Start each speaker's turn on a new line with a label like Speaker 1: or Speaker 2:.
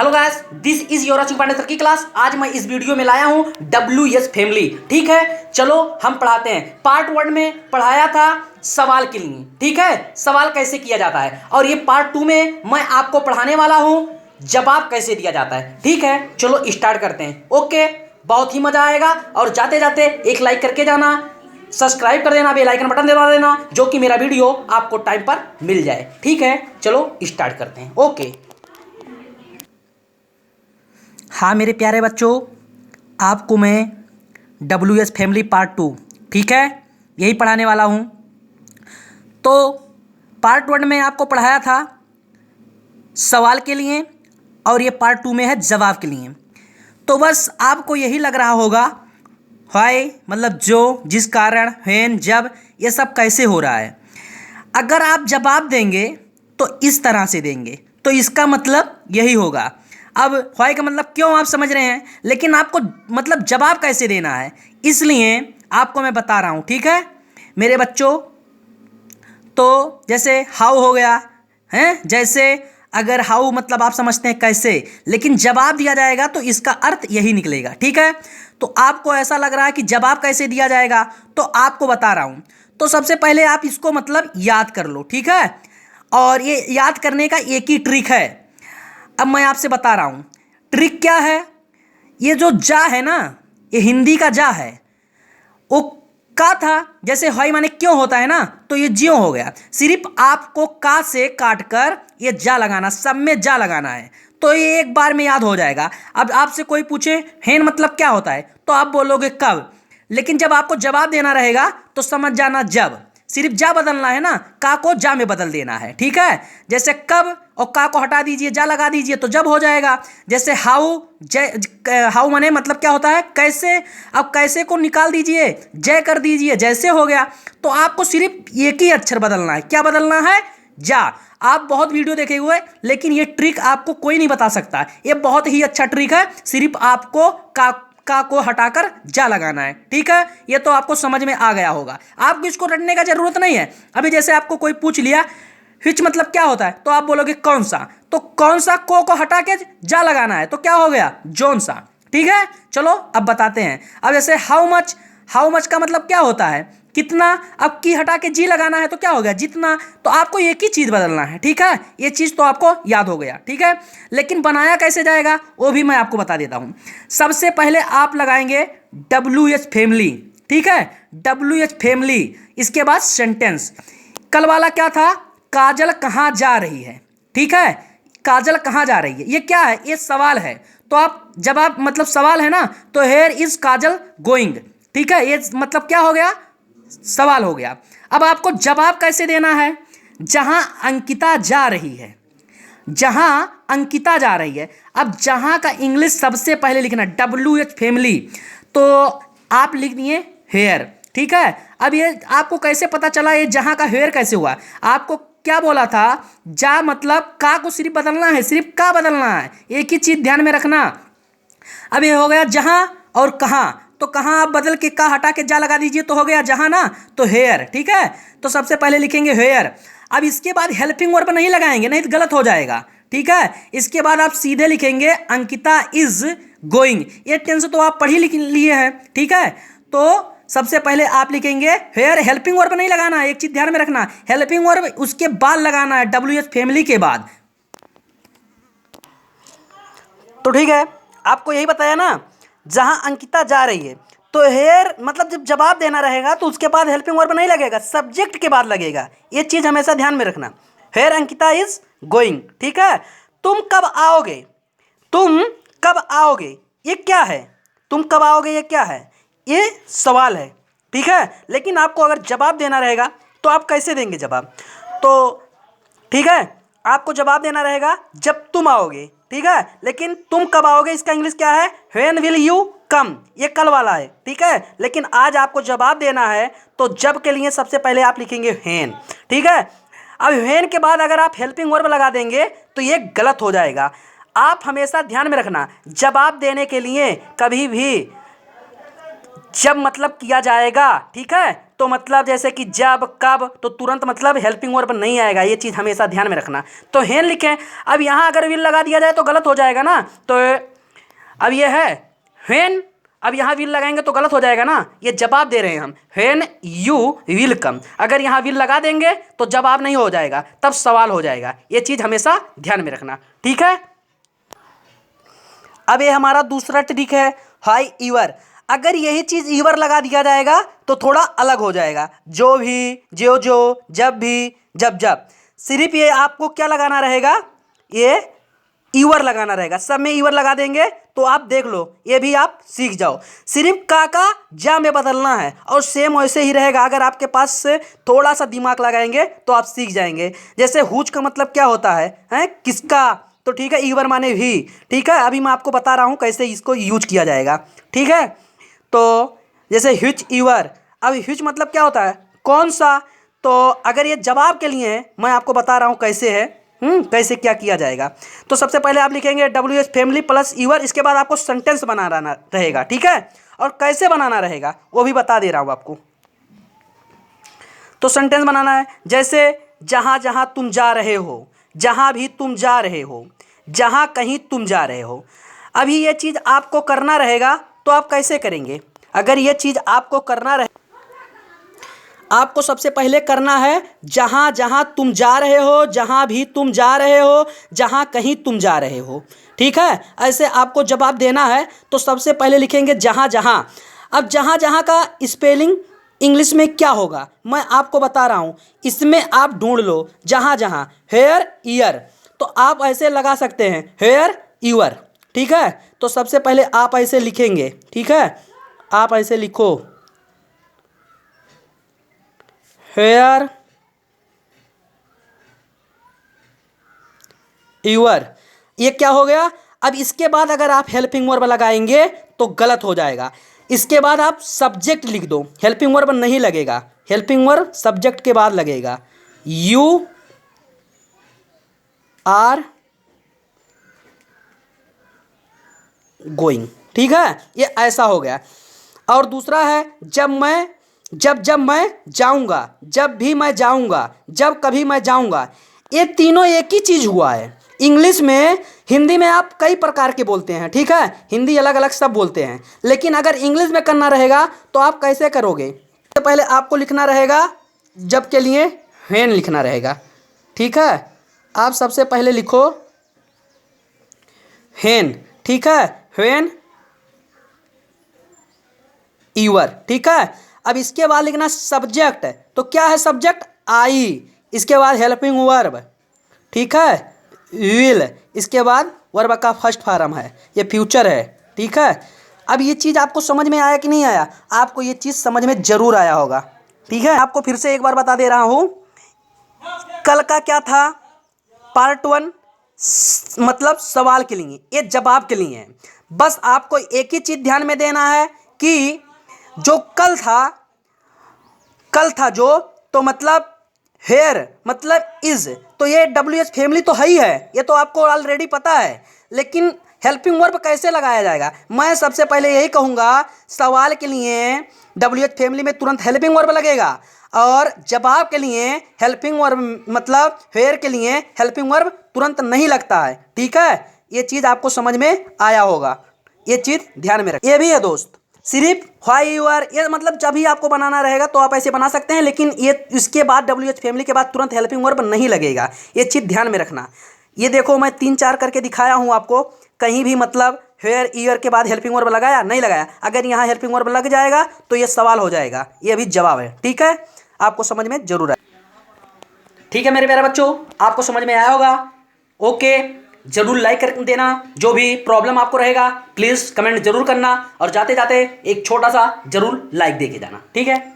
Speaker 1: Hello guys, this is your अचिंग Pandey sir की class. आज मैं इस वीडियो में लाया हूं WS फैमिली। ठीक है, चलो हम पढ़ाते हैं। पार्ट 1 में पढ़ाया था सवाल के लिए, ठीक है, सवाल कैसे किया जाता है। और ये पार्ट 2 में मैं आपको पढ़ाने वाला हूं जवाब कैसे दिया जाता है। ठीक है, चलो स्टार्ट करते हैं। ओके, बहुत ही मजा आएगा। और जाते जाते एक लाइक करके जाना, सब्सक्राइब कर देना, बेल आइकन बटन दबा देना, जो कि मेरा वीडियो आपको टाइम पर मिल जाए। ठीक है, चलो स्टार्ट करते हैं। ओके, हाँ मेरे प्यारे बच्चों, आपको मैं WS फैमिली पार्ट 2, ठीक है, यही पढ़ाने वाला हूँ। तो पार्ट 1 में आपको पढ़ाया था सवाल के लिए और ये पार्ट 2 में है जवाब के लिए। तो बस आपको यही लग रहा होगा व्हाई मतलब जो, जिस कारण, व्हेन, जब, ये सब कैसे हो रहा है। अगर आप जवाब देंगे तो इस तरह से देंगे, तो इसका मतलब यही होगा। अब व्हाई का मतलब क्यों आप समझ रहे हैं, लेकिन आपको मतलब जवाब कैसे देना है, इसलिए आपको मैं बता रहा हूँ। ठीक है मेरे बच्चों, तो जैसे हाउ हो गया है, जैसे अगर हाउ मतलब आप समझते हैं कैसे, लेकिन जवाब दिया जाएगा तो इसका अर्थ यही निकलेगा। ठीक है, तो आपको ऐसा लग रहा है कि जवाब कैसे दिया जाएगा, तो आपको बता रहा हूँ। तो सबसे पहले आप इसको मतलब याद कर लो, ठीक है, और ये याद करने का एक ही ट्रिक है। अब मैं आपसे बता रहा हूँ ट्रिक क्या है। ये जो जा है ना, ये हिंदी का जा है, वो का था, जैसे हई माने क्यों होता है ना, तो ये ज्यों हो गया। सिर्फ आपको का से काट कर ये जा लगाना, सब में जा लगाना है, तो ये एक बार में याद हो जाएगा। अब आपसे कोई पूछे हेन मतलब क्या होता है, तो आप बोलोगे कब, लेकिन जब आपको जवाब देना रहेगा तो समझ जाना जब। सिर्फ जा बदलना है ना, का को जा में बदल देना है। ठीक है, जैसे कब और का को हटा दीजिए, जा लगा दीजिए तो जब हो जाएगा। जैसे हाउ, जय, हाउ माने मतलब क्या होता है कैसे, अब कैसे को निकाल दीजिए, जय कर दीजिए, जैसे हो गया। तो आपको सिर्फ एक ही अक्षर बदलना है। क्या बदलना है? जा। आप बहुत वीडियो देखे हुए, लेकिन ये ट्रिक आपको कोई नहीं बता सकता। ये बहुत ही अच्छा ट्रिक है, सिर्फ आपको का को हटाकर जा लगाना है। ठीक है, ये तो आपको समझ में आ गया होगा, आपको इसको रटने का जरूरत नहीं है। अभी जैसे आपको कोई पूछ लिया हिच मतलब क्या होता है, तो आप बोलोगे कौन सा, तो कौन सा को हटा के जा लगाना है, तो क्या हो गया? जोन सा। ठीक है, चलो अब बताते हैं। अब जैसे हाउ मच, हाउ मच का मतलब क्या होता है? कितना। अब की हटा के जी लगाना है तो क्या हो गया? जितना। तो आपको एक ही चीज बदलना है। ठीक है, ये चीज तो आपको याद हो गया। ठीक है, लेकिन बनाया कैसे जाएगा वो भी मैं आपको बता देता हूं। सबसे पहले आप लगाएंगे WH फैमिली। ठीक है, WH फैमिली, इसके बाद सेंटेंस। कल वाला क्या था? काजल कहाँ जा रही है। ठीक है, काजल कहाँ जा रही है, ये क्या है? ये सवाल है। तो आप जब आप मतलब सवाल है ना, तो हेयर इज काजल गोइंग। ठीक है, ये मतलब क्या हो गया? सवाल हो गया। अब आपको जवाब कैसे देना है? जहां अंकिता जा रही है, जहां अंकिता जा रही है। अब जहां का इंग्लिश सबसे पहले लिखना WH फैमिली, तो आप लिख दिए हेयर। ठीक है, अब ये आपको कैसे पता चला ये जहां का हेयर कैसे हुआ? आपको क्या बोला था? जा मतलब का को सिर्फ बदलना है, सिर्फ का बदलना है, एक ही चीज ध्यान में रखना। अब ये हो गया जहां और कहां, तो कहां आप बदल के का हटा के जा लगा दीजिए तो हो गया जहां ना, तो हेयर। ठीक है, तो सबसे पहले लिखेंगे हेयर। अब इसके बाद हेल्पिंग वर्ब नहीं लगाएंगे, नहीं तो गलत हो जाएगा। ठीक है, इसके बाद आप सीधे लिखेंगे अंकिता इज गोइंग। ये टेंस तो आप पढ़ ही लिख लिए हैं। ठीक है, तो सबसे पहले आप लिखेंगे हेयर, हेल्पिंग वर्ब नहीं लगाना, एक चीज ध्यान में रखना, हेल्पिंग वर्ब उसके बाद लगाना है, WH फैमिली के बाद। तो ठीक है, आपको यही बताया ना, जहां अंकिता जा रही है, तो हेयर मतलब जब जवाब देना रहेगा तो उसके बाद हेल्पिंग वर्ब नहीं लगेगा, सब्जेक्ट के बाद लगेगा। ये चीज हमेशा ध्यान में रखना। Here Ankita is going. ठीक है, तुम कब आओगे, तुम कब आओगे, ये क्या है? तुम कब आओगे, ये क्या है? ये सवाल है। ठीक है, लेकिन आपको अगर जवाब देना रहेगा तो आप कैसे देंगे जवाब? तो ठीक है, आपको जवाब देना रहेगा जब तुम आओगे। ठीक है, लेकिन तुम कब आओगे इसका इंग्लिश क्या है? व्हेन विल यू कम, ये कल वाला है। ठीक है, लेकिन आज आपको जवाब देना है तो जब के लिए सबसे पहले आप लिखेंगे व्हेन। ठीक है, अब व्हेन के बाद अगर आप हेल्पिंग वर्ब लगा देंगे तो ये गलत हो जाएगा। आप हमेशा ध्यान में रखना, जवाब देने के लिए कभी भी जब मतलब किया जाएगा, ठीक है, तो मतलब जैसे कि जब, कब, तो तुरंत मतलब हेल्पिंग वर्ब नहीं आएगा, ये चीज़ हमेशा ध्यान में रखना। तो हेन लिखें। अब यहाँ अगर विल लगा दिया जाए तो गलत हो जाएगा ना। तो अब ये है व्हेन, अब यहाँ विल लगाएंगे तो गलत हो जाएगा ना, ये जवाब दे रहे हैं हम, व्हेन यू विल कम। अगर यहाँ विल लगा देंगे तो जवाब नहीं हो जाएगा, तब सवाल हो जाएगा। ये चीज़ हमेशा ध्यान में रखना, ठीक है। अब ये हमारा दूसरा ट्रिक है, हाई ईवर। अगर यही चीज़ ईवर लगा दिया जाएगा तो थोड़ा अलग हो जाएगा, जो भी, जो, जब भी, जब। सिर्फ ये आपको क्या लगाना रहेगा, ये ईवर लगाना रहेगा। सब में ईवर लगा देंगे तो आप देख लो, ये भी आप सीख जाओ। सिर्फ का जा में बदलना है और सेम वैसे ही रहेगा। अगर आपके पास से थोड़ा सा दिमाग लगाएंगे तो आप सीख जाएंगे। जैसे हुज का मतलब क्या होता है किसका, तो ठीक है, ईवर माने भी, ठीक है। अभी मैं आपको बता रहा हूँ कैसे इसको यूज किया जाएगा, ठीक है। तो जैसे ह्यूज ईवर, अब ह्यूज मतलब क्या होता है, कौन सा। तो अगर ये जवाब के लिए है, मैं आपको बता रहा हूँ कैसे है, कैसे क्या किया जाएगा। तो सबसे पहले आप लिखेंगे WH फैमिली प्लस ईवर, इसके बाद आपको सेंटेंस बनाना रहेगा, ठीक है। और कैसे बनाना रहेगा वो भी बता दे रहा हूँ आपको। तो सेंटेंस बनाना है, जैसे जहाँ जहाँ तुम जा रहे हो, जहाँ भी तुम जा रहे हो, जहाँ कहीं तुम जा रहे हो। अभी ये चीज़ आपको करना रहेगा तो आप कैसे करेंगे। अगर ये चीज़ आपको करना रहे, आपको सबसे पहले करना है जहाँ जहाँ तुम जा रहे हो, जहाँ भी तुम जा रहे हो, जहाँ कहीं तुम जा रहे हो, ठीक है। ऐसे आपको जवाब देना है। तो सबसे पहले लिखेंगे जहाँ जहाँ। अब जहाँ जहाँ का स्पेलिंग इंग्लिश में क्या होगा मैं आपको बता रहा हूँ, इसमें आप ढूंढ लो जहाँ जहाँ, हेयर ईयर, तो आप ऐसे लगा सकते हैं हेयर ईयर, ठीक है। तो सबसे पहले आप ऐसे लिखेंगे, ठीक है, आप ऐसे लिखो हेयर ईयर, ये क्या हो गया। अब इसके बाद अगर आप हेल्पिंग वर्ब लगाएंगे तो गलत हो जाएगा। इसके बाद आप सब्जेक्ट लिख दो, हेल्पिंग वर्ब नहीं लगेगा, हेल्पिंग वर्ब सब्जेक्ट के बाद लगेगा। यू आर गोइंग, ठीक है, ये ऐसा हो गया। और दूसरा है जब मैं जाऊंगा, जब भी मैं जाऊंगा, जब कभी मैं जाऊंगा। ये तीनों एक ही चीज हुआ है। इंग्लिश में, हिंदी में आप कई प्रकार के बोलते हैं, ठीक है, हिंदी अलग अलग सब बोलते हैं, लेकिन अगर इंग्लिश में करना रहेगा तो आप कैसे करोगे। तो पहले आपको लिखना रहेगा जब के लिए व्हेन लिखना रहेगा, ठीक है। आप सबसे पहले लिखो व्हेन, ठीक है, व्हेन ईवर, ठीक है। अब इसके बाद लिखना सब्जेक्ट, तो क्या है सब्जेक्ट, आई, इसके बाद हेल्पिंग वर्ब, ठीक है, विल, इसके बाद वर्ब का फर्स्ट फॉर्म है, ये फ्यूचर है, ठीक है। अब ये चीज़ आपको समझ में आया कि नहीं आया, आपको ये चीज़ समझ में जरूर आया होगा, ठीक है। आपको फिर से एक बार बता दे रहा हूँ, कल का क्या था, पार्ट 1 मतलब सवाल के लिए, ये जवाब के लिए है। बस आपको एक ही चीज़ ध्यान में देना है कि जो कल था जो, तो मतलब हेयर मतलब इज, तो ये WH फैमिली तो है ही है, ये तो आपको ऑलरेडी पता है। लेकिन हेल्पिंग वर्ब कैसे लगाया जाएगा, मैं सबसे पहले यही कहूँगा, सवाल के लिए WH फैमिली में तुरंत हेल्पिंग वर्ब लगेगा, और जवाब के लिए हेल्पिंग वर्ब मतलब हेयर के लिए हेल्पिंग वर्ब तुरंत नहीं लगता है, ठीक है। ये चीज़ आपको समझ में आया होगा, ये चीज़ ध्यान में रखें। ये भी है दोस्त, सिर्फ व्हाई यू आर, ये मतलब जब भी आपको बनाना रहेगा तो आप ऐसे बना सकते हैं, लेकिन ये इसके बाद WH फैमिली के बाद तुरंत हेल्पिंग वर्ब नहीं लगेगा, ये चीज़ ध्यान में रखना। ये देखो मैं 3-4 करके दिखाया हूँ आपको, कहीं भी मतलब हेयर ईयर के बाद हेल्पिंग वर्ब लगाया नहीं लगाया। अगर यहाँ हेल्पिंग वर्ब लग जाएगा तो ये सवाल हो जाएगा, ये भी जवाब है, ठीक है। आपको समझ में जरूर आए, ठीक है मेरे प्यारे बच्चों, आपको समझ में आया होगा। ओके, जरूर लाइक कर देना, जो भी प्रॉब्लम आपको रहेगा प्लीज़ कमेंट जरूर करना, और जाते जाते एक छोटा सा जरूर लाइक दे के जाना, ठीक है।